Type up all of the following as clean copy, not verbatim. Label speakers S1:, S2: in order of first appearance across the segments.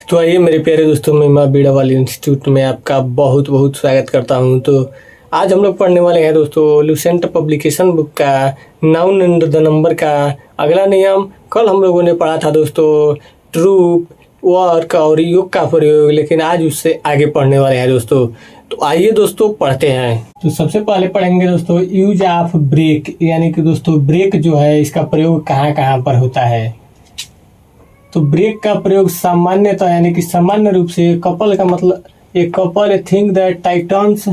S1: तो आइए मेरे प्यारे दोस्तों, मैं माँ बीड़ा वाली इंस्टीट्यूट में आपका बहुत बहुत स्वागत करता हूँ। तो आज हम लोग पढ़ने वाले हैं दोस्तों लुसेंट पब्लिकेशन बुक का नाउन एंड द नंबर का अगला नियम। कल हम लोगों ने पढ़ा था दोस्तों ट्रूप, वर्क और योग का प्रयोग, लेकिन आज उससे आगे पढ़ने वाले हैं दोस्तों। तो आइए दोस्तों पढ़ते हैं। तो सबसे पहले पढ़ेंगे दोस्तों यूज ऑफ ब्रेक, यानी कि दोस्तों ब्रेक जो है इसका प्रयोग कहाँ कहाँ पर होता है। तो ब्रेक का प्रयोग सामान्यतः यानी कि सामान्य रूप से कपल का मतलब एक couple a thing that titans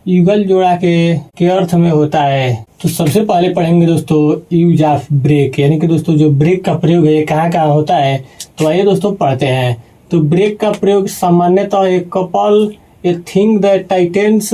S1: युगल जोड़ा के अर्थ में होता है। तो सबसे पहले पढ़ेंगे दोस्तों यूज ऑफ ब्रेक, यानी कि दोस्तों जो ब्रेक का प्रयोग है कहाँ कहाँ होता है। तो आइए दोस्तों पढ़ते हैं। तो ब्रेक का प्रयोग सामान्यतः एक couple a thing that titans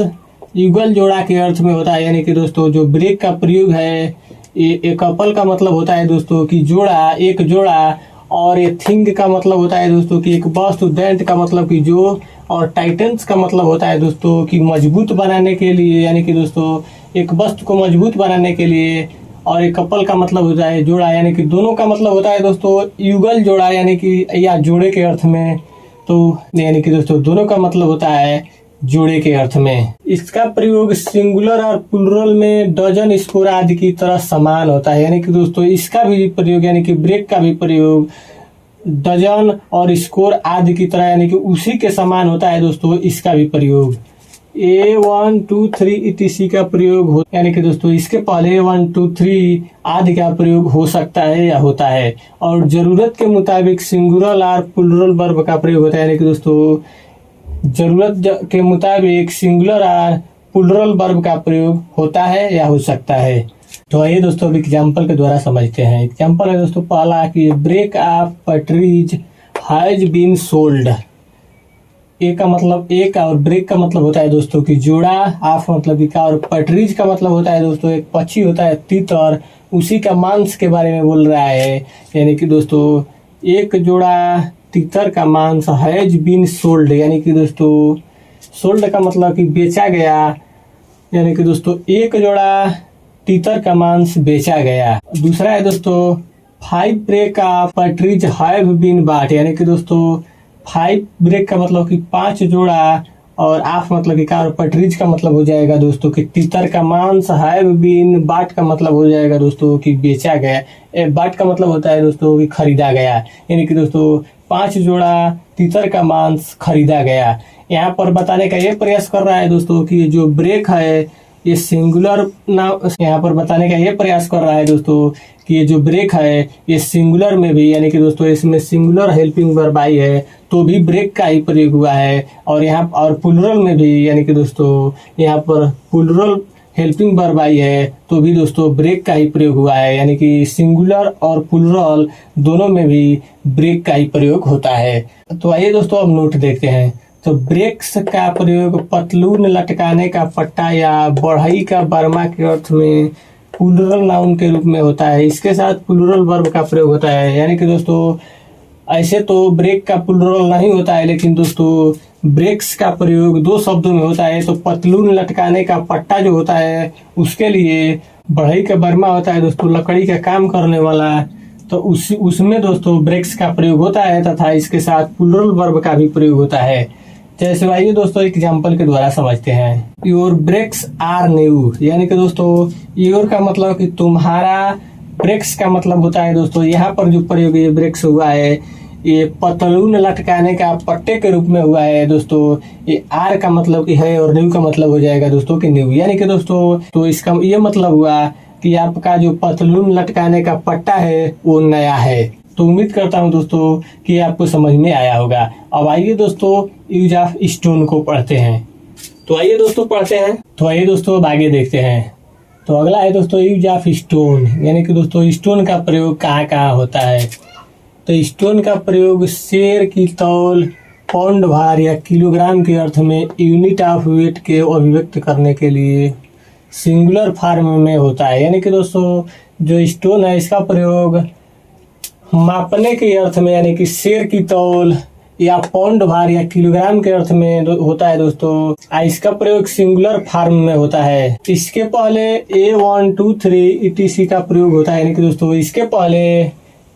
S1: युगल जोड़ा के अर्थ में होता है। यानी कि दोस्तों जो ब्रेक का प्रयोग है ये कपल का मतलब होता है दोस्तों कि जोड़ा, एक जोड़ा, और ये थिंग का मतलब होता है दोस्तों कि एक वस्तु, दैट का मतलब कि जो, और टाइटन्स का मतलब होता है दोस्तों कि मजबूत बनाने के लिए, यानी कि दोस्तों एक वस्तु को मजबूत बनाने के लिए। और एक कपल का मतलब होता है जोड़ा, यानी कि दोनों का मतलब होता है दोस्तों युगल जोड़ा, यानी कि या जोड़े के अर्थ में। तो यानी कि दोस्तों दोनों का मतलब होता है जोड़े के अर्थ में। इसका प्रयोग सिंगुलर और प्लूरल में डजन, स्कोर आदि की तरह समान होता है। यानी कि दोस्तों इसका भी प्रयोग यानी कि ब्रेक का भी प्रयोग डजन और स्कोर आदि की तरह यानी कि उसी के समान होता है दोस्तों इसका भी प्रयोग। A1 2 3 etc का प्रयोग हो, यानी कि दोस्तों इसके पहले 1 2 3 आदि का प्रयोग हो सकता है या होता है। और जरूरत के मुताबिक सिंगुलर और प्लूरल वर्ब का प्रयोग होता है। यानी कि दोस्तों जरूरत के मुताबिक सिंगुलर और प्लूरल वर्ब का प्रयोग होता है या हो सकता है। तो आइए दोस्तों अब एग्जाम्पल के द्वारा समझते हैं। एग्जाम्पल है दोस्तों पहला कि break of partridges has been sold. A का मतलब एक और ब्रेक का मतलब होता है दोस्तों कि जोड़ा, ऑफ मतलब कि का, और पैट्रीज का मतलब होता है दोस्तों एक पक्षी होता है तीतर, उसी का मांस के बारे में बोल रहा है। यानी कि दोस्तों एक जोड़ा तीतर का मांस हैज बीन सोल्ड, यानी कि दोस्तों सोल्ड का मतलब कि बेचा गया, यानी कि दोस्तों एक जोड़ा तीतर का मांस बेचा गया। दूसरा है दोस्तों 5 brace of partridges have been bought, यानी कि दोस्तों 5 ब्रेक का मतलब कि 5 जोड़ा, और ऑफ मतलब कि का, और पैट्रीज का मतलब हो जाएगा दोस्तों कि तीतर का मांस, हैव बीन बाट का मतलब हो जाएगा दोस्तों कि बेचा गया। बाट का मतलब होता है दोस्तों कि खरीदा गया, यानी कि दोस्तों 5 जोड़ा तीतर का मांस खरीदा गया। यहाँ पर बताने का ये प्रयास कर रहा है दोस्तों कि जो ब्रेक है ये सिंगुलर ना, यहाँ पर बताने का ये प्रयास कर रहा है दोस्तों कि ये जो ब्रेक है ये सिंगुलर में भी, यानी कि दोस्तों इसमें सिंगुलर हेल्पिंग वर्ब आई है तो भी ब्रेक का ही प्रयोग हुआ है। और यहाँ और प्लूरल में भी, यानी कि दोस्तों यहाँ पर प्लूरल हेल्पिंग वर्ब आई है तो भी दोस्तों ब्रेक का ही प्रयोग हुआ है। यानी कि सिंगुलर और प्लूरल दोनों में भी ब्रेक का ही प्रयोग होता है। तो आइए दोस्तों अब नोट देखते हैं। तो ब्रेक्स का प्रयोग पतलून, लटकाने का पट्टा या बढ़ई का बर्मा के अर्थ में प्लूरल नाउन के रूप में होता है। इसके साथ प्लूरल वर्ब का प्रयोग होता है। यानी कि दोस्तों ऐसे तो ब्रेक का प्लूरल नहीं होता है, लेकिन दोस्तों ब्रेक्स का प्रयोग 2 शब्दों में होता है। तो पतलून लटकाने का पट्टा जो होता है उसके लिए बढ़ई का बर्मा होता है दोस्तों, लकड़ी का काम करने वाला, तो उसमें दोस्तों ब्रेक्स का प्रयोग होता है तथा इसके साथ प्लूरल वर्ब का भी प्रयोग होता है। जैसे आइए दोस्तों एग्जाम्पल के द्वारा समझते हैं। योर ब्रेक्स आर न्यू, यानी कि दोस्तों योर का मतलब कि तुम्हारा, ब्रेक्स का मतलब होता है दोस्तों यहाँ पर जो प्रयोग ये ब्रेक्स हुआ है ये पतलून लटकाने का पट्टे के रूप में हुआ है दोस्तों। ये आर का मतलब कि है और न्यू का मतलब हो जाएगा दोस्तों कि न्यू, यानी कि दोस्तों तो इसका ये मतलब हुआ कि आपका जो पतलून लटकाने का पट्टा है वो नया है। तो उम्मीद करता हूँ दोस्तों कि आपको समझ में आया होगा। अब आइए दोस्तों यूज ऑफ स्टोन को पढ़ते हैं। तो आइए दोस्तों पढ़ते हैं। तो आइए दोस्तों अब आगे देखते हैं। तो अगला है दोस्तों यूज ऑफ स्टोन, यानी कि दोस्तों स्टोन का प्रयोग कहाँ कहाँ होता है। तो स्टोन का प्रयोग शेर की तौल, पाउंड भार या किलोग्राम के अर्थ में यूनिट ऑफ वेट के अभिव्यक्त करने के लिए सिंगुलर फॉर्म में होता है। यानी कि दोस्तों जो स्टोन है इसका प्रयोग मापने के अर्थ में, यानी कि शेर की तौल या पाउंड भार या किलोग्राम के अर्थ में होता है दोस्तों। इसका प्रयोग सिंगुलर फॉर्म में होता है। इसके पहले A1 2 3 etc का प्रयोग होता है। यानी कि दोस्तों इसके पहले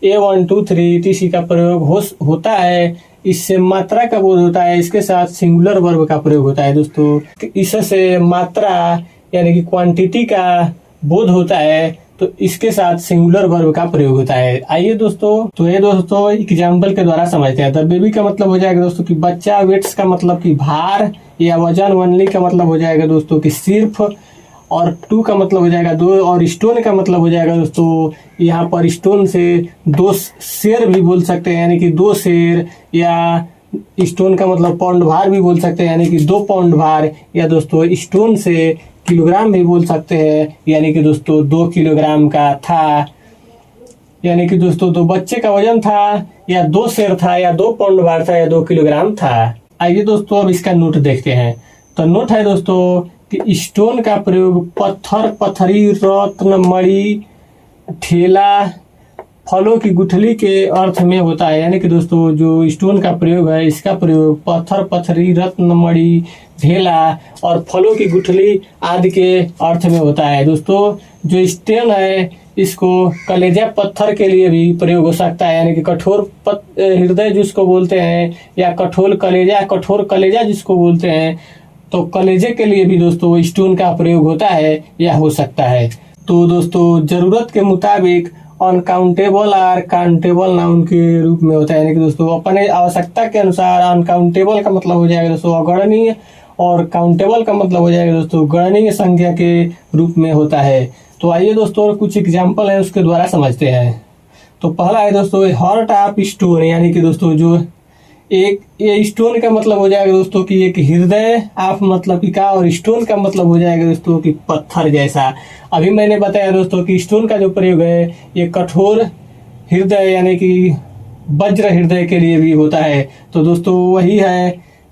S1: A1 2 3 etc का प्रयोग होता है इससे मात्रा का बोध होता है, इसके साथ सिंगुलर वर्ब का प्रयोग होता है दोस्तों। इससे मात्रा यानी कि क्वांटिटी का बोध होता है, तो इसके साथ सिंगुलर वर्ब का प्रयोग होता है। आइए दोस्तों, तो ये दोस्तों एग्जाम्पल के द्वारा समझते हैं। द बेबी का मतलब हो जाएगा दोस्तों कि बच्चा, वेट्स का मतलब कि भार या वजन, वनली का मतलब हो जाएगा दोस्तों कि सिर्फ, और टू का मतलब हो जाएगा दो, और स्टोन का मतलब हो जाएगा दोस्तों यहाँ पर स्टोन से दो शेर भी बोल सकते हैं, यानी कि 2 शेर, या स्टोन का मतलब पाउंड भार भी बोल सकते हैं, यानी कि 2 पाउंड भार, या दोस्तों स्टोन से किलोग्राम भी बोल सकते हैं, यानी कि दोस्तों 2 किलोग्राम का था, यानी कि दोस्तों 2 बच्चे का वजन था, या 2 शेर था, या 2 पाउंड भार था, या 2 किलोग्राम था। आइए दोस्तों अब इसका नोट देखते हैं। तो नोट है दोस्तों कि स्टोन का प्रयोग पत्थर, पत्थरी, रत्न, मणि, ठेला, फलों की गुठली के अर्थ में होता है। यानी कि दोस्तों जो स्टोन का प्रयोग है, इसका प्रयोग पत्थर, पत्थरी, रत्न, मणि, ढेला और फलों की गुठली आदि के अर्थ में होता है। दोस्तों जो स्टोन है, इसको कलेजा पत्थर के लिए भी प्रयोग हो सकता है, यानी कि कठोर हृदय जिसको बोलते हैं, या कठोर कलेजा जिसको बोलते हैं, तो कलेजे के लिए भी दोस्तों स्टोन का प्रयोग होता है या हो सकता है। तो दोस्तों जरूरत के मुताबिक अनकाउंटेबल और काउंटेबल नाउन के रूप में होता है, यानी कि दोस्तों अपने आवश्यकता के अनुसार अनकाउंटेबल का मतलब हो जाएगा दोस्तों अगणनीय, और काउंटेबल का मतलब हो जाएगा दोस्तों गणनीय संख्या के रूप में होता है। तो आइए दोस्तों कुछ एग्जाम्पल है उसके द्वारा समझते हैं। तो पहला है दोस्तों हार्ट ऑफ स्टोन, यानी कि दोस्तों जो ये स्टोन का मतलब हो जाएगा दोस्तों कि एक हृदय, ऑफ मतलब कि का, और स्टोन का मतलब हो जाएगा दोस्तों कि पत्थर जैसा। अभी मैंने बताया दोस्तों कि स्टोन का जो प्रयोग है ये कठोर हृदय यानी कि वज्र हृदय के लिए भी होता है। तो दोस्तों वही है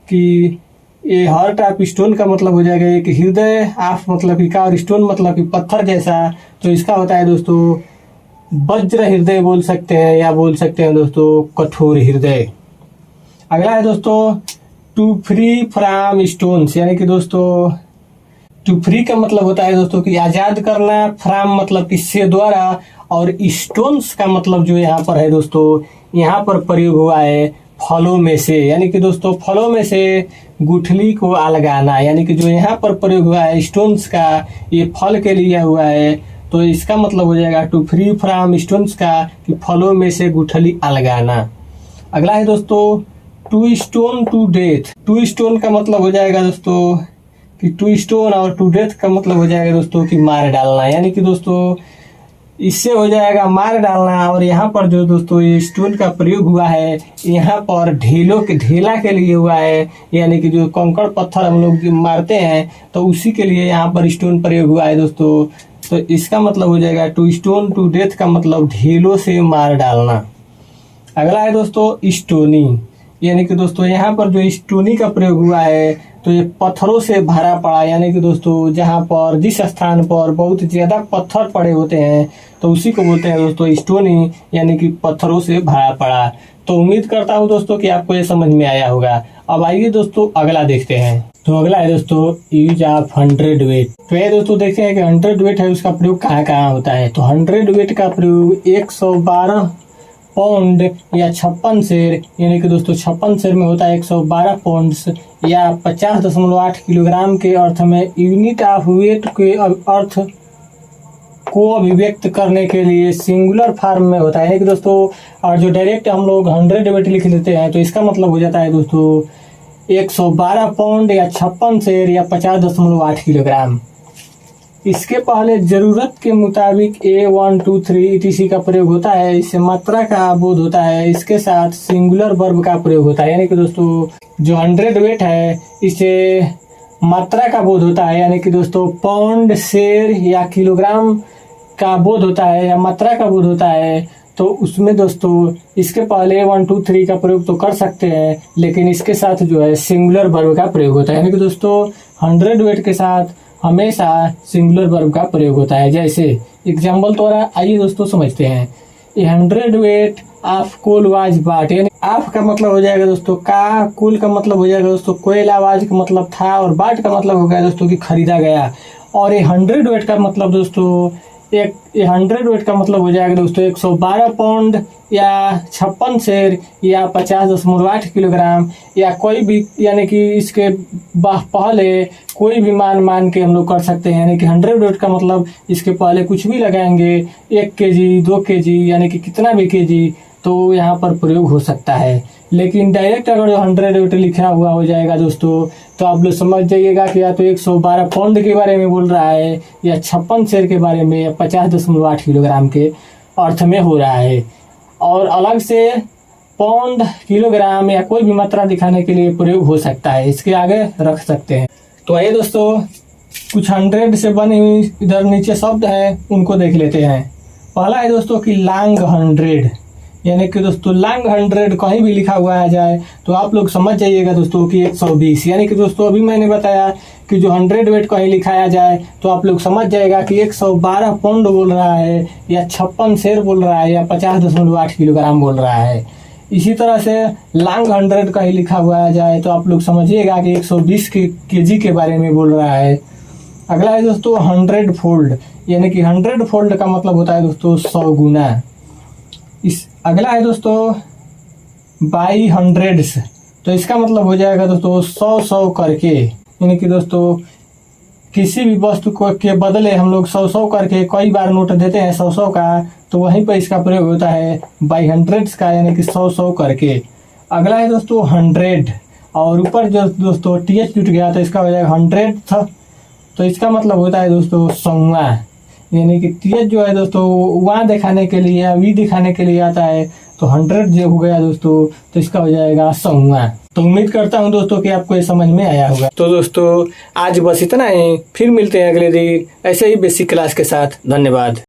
S1: कि ये हार्ट ऑफ स्टोन का मतलब हो जाएगा एक हृदय, ऑफ मतलब कि का, और स्टोन मतलब कि पत्थर जैसा। तो इसका होता है दोस्तों वज्र हृदय बोल सकते हैं, या बोल सकते हैं दोस्तों कठोर हृदय। अगला है दोस्तों टू फ्री फ्रॉम स्टोन्स, यानी कि दोस्तों टू फ्री का मतलब होता है दोस्तों कि आजाद करना, फ्रॉम मतलब कि से द्वारा, और स्टोन्स का मतलब जो यहाँ पर है दोस्तों, यहाँ पर प्रयोग हुआ है फलों में से, यानी कि दोस्तों फलों में से गुठली को अलगाना, यानी कि जो यहाँ पर प्रयोग हुआ है स्टोन्स का, ये फल के लिए हुआ है। तो इसका मतलब हो जाएगा टू फ्री फ्रॉम स्टोन्स का कि फलों में से गुठली अलगाना। अगला है दोस्तों to stone to death. To stone का मतलब हो जाएगा दोस्तों कि टू स्टोन, और टू डेथ का मतलब हो जाएगा दोस्तों कि मार डालना, यानी कि दोस्तों इससे हो जाएगा मार डालना। और यहाँ पर जो दोस्तों ये स्टोन का प्रयोग हुआ है, यहाँ पर ढेला के लिए हुआ है, यानी कि जो कंकड़ पत्थर हम लोग मारते हैं तो उसी के लिए यहाँ पर स्टोन प्रयोग हुआ है दोस्तों। तो इसका मतलब हो जाएगा टू स्टोन टू डेथ का मतलब ढेलों से मार डालना। अगला है दोस्तों स्टोनी, यानी कि दोस्तों यहाँ पर जो स्टोनी का प्रयोग हुआ है तो ये पत्थरों से भरा पड़ा, यानी कि दोस्तों जहाँ पर जिस स्थान पर बहुत ज्यादा पत्थर पड़े होते हैं तो उसी को बोलते हैं दोस्तों स्टोनी, यानी कि पत्थरों से भरा पड़ा। तो उम्मीद करता हूँ दोस्तों कि आपको ये समझ में आया होगा। अब आइए दोस्तों अगला देखते हैं। तो अगला है दोस्तों यूज ऑफ 100 वेट। तो ये दोस्तों देखते हैं कि 100 वेट है उसका प्रयोग कहाँ कहाँ होता है। तो 100 वेट का प्रयोग 112 पाउंड या 56 शेर, यानी कि दोस्तों 56 शेर में होता है 112 पाउंड्स या 50.8 किलोग्राम के अर्थ में। यूनिट ऑफ वेट के अर्थ को अभिव्यक्त करने के लिए सिंगुलर फॉर्म में होता है, यानी कि दोस्तों और जो डायरेक्ट हम लोग 100 वेट लिख लेते हैं तो इसका मतलब हो जाता है दोस्तों 112 पाउंड या 56 शेर या 50.8 किलोग्राम। इसके पहले जरूरत के मुताबिक A1 2 3 etc का प्रयोग होता है, इससे मात्रा का बोध होता है, इसके साथ सिंगुलर वर्ब का प्रयोग होता है, यानी कि दोस्तों जो 100 वेट है इसे मात्रा का बोध होता है, यानी कि दोस्तों पाउंड, शेर या किलोग्राम का बोध होता है या मात्रा का बोध होता है। तो उसमें दोस्तों इसके पहले 1 2 3 का प्रयोग तो कर सकते हैं, लेकिन इसके साथ जो है सिंगुलर वर्ब का प्रयोग होता है, यानी कि दोस्तों 100 वेट के साथ हमेशा सिंगुलर वर्ब का प्रयोग होता है। जैसे एग्जाम्पल द्वारा आइए दोस्तों समझते हैं। 100 वेट ऑफ कोल वाज बाट, यानी ऑफ का मतलब हो जाएगा दोस्तों का, कोल का मतलब हो जाएगा दोस्तों कोयला, वाज का मतलब था, और बाट का मतलब हो गया दोस्तों कि खरीदा गया। और ये 100 वेट का मतलब दोस्तों एक 100 वेट का मतलब हो जाएगा दोस्तों 112 पाउंड या 56 शेर या 50.8 किलोग्राम या कोई भी, यानी कि इसके पहले कोई भी मान के हम लोग कर सकते हैं। यानी कि 100 वेट का मतलब इसके पहले कुछ भी लगाएंगे 1 केजी 2 केजी यानी कि कितना भी केजी तो यहाँ पर प्रयोग हो सकता है। लेकिन डायरेक्ट अगर 100 वेट लिखा हुआ हो जाएगा दोस्तों तो आप लोग समझ जाइएगा कि या तो 112 पाउंड के बारे में बोल रहा है या 56 शेर के बारे में या 50.8 किलोग्राम के अर्थ में हो रहा है। और अलग से पाउंड किलोग्राम या कोई भी मात्रा दिखाने के लिए प्रयोग हो सकता है, इसके आगे रख सकते हैं। तो आइए दोस्तों कुछ 100 से बनी हुई इधर नीचे शब्द है उनको देख लेते हैं। पहला है दोस्तों कि लॉन्ग 100, यानी कि दोस्तों लॉन्ग 100 कहीं भी लिखा हुआ आ जाए तो आप लोग समझ जाइएगा दोस्तों कि 120, यानी कि दोस्तों अभी मैंने बताया कि जो 100 वेट कहीं लिखाया जाए तो आप लोग समझ जाएगा कि 112 पाउंड बोल रहा है या 56 शेर बोल रहा है या 50.8 किलोग्राम बोल रहा है। इसी तरह से लॉन्ग 100 कहीं लिखा हुआ आ जाए तो आप लोग समझिएगा कि 120 केजी के बारे में बोल रहा है। अगला है दोस्तों 100 फोल्ड, यानी कि 100 फोल्ड का मतलब होता है दोस्तों 100 गुना। अगला है दोस्तों बाई 100, तो इसका मतलब हो जाएगा दोस्तों 100 करके, यानी कि दोस्तों किसी भी वस्तु को के बदले हम लोग 100 करके कई बार नोट देते हैं 100 का, तो वहीं पर इसका प्रयोग होता है बाई 100 का, यानी कि 100 करके। अगला है दोस्तों 100, और ऊपर जो दोस्तों TH टूट गया तो इसका हो जाएगा 100th, तो इसका मतलब होता है दोस्तों 100वां, यानी कि TH जो है दोस्तों वहाँ दिखाने के लिए या वी दिखाने के लिए आता है, तो 100 जो हो गया दोस्तों तो इसका हो जाएगा 100वां। तो उम्मीद करता हूँ दोस्तों कि आपको ये समझ में आया होगा। तो दोस्तों आज बस इतना ही, फिर मिलते हैं अगले दिन ऐसे ही बेसिक क्लास के साथ। धन्यवाद।